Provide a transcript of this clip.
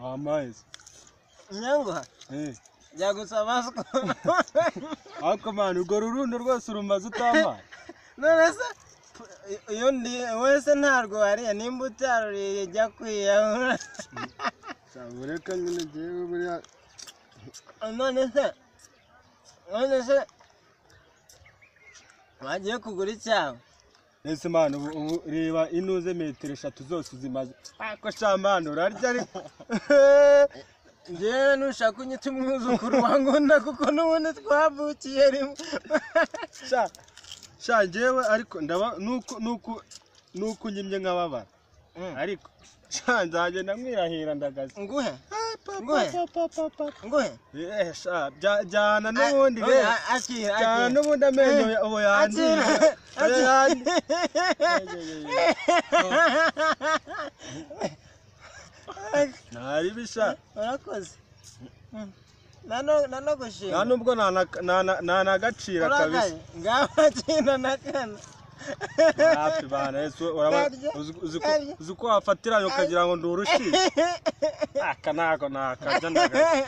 Amazi. Nyanguha. Byagusaba ko. Ako manu urwo rurundo rwose urumaze utamaye. None se iyo ndi wese ntarwo hariya nimba utaruriye jya kwiyahura. Sabureka nyine jewe buriya. None se wagiye kugura icyawe. Ese manu ubu reba inuze metero 3 zose zimaze. Ako shamano urarya ariko. Njyewe nushaka unyita umwuzukuru wangunda kuko n'ubundi twavukiye rimwe. Sha njyewe ariko ndaba nuko nyimye nk'ababara. Ariko sha nzaje ndamwirahira ndagaze. Nguhe. Sha jana n'ubundi be. Akira. Jana n'ubundi amenyo obo yandi. Nari bisha. Urakoze. Nano gushima. Nta nubwo nagacira kabisa. Ngaba kina nakana. Hafi bana Yesu uzi ko wafatira ukagira ngo ndurushi. Aka nako nakajya ndagaze.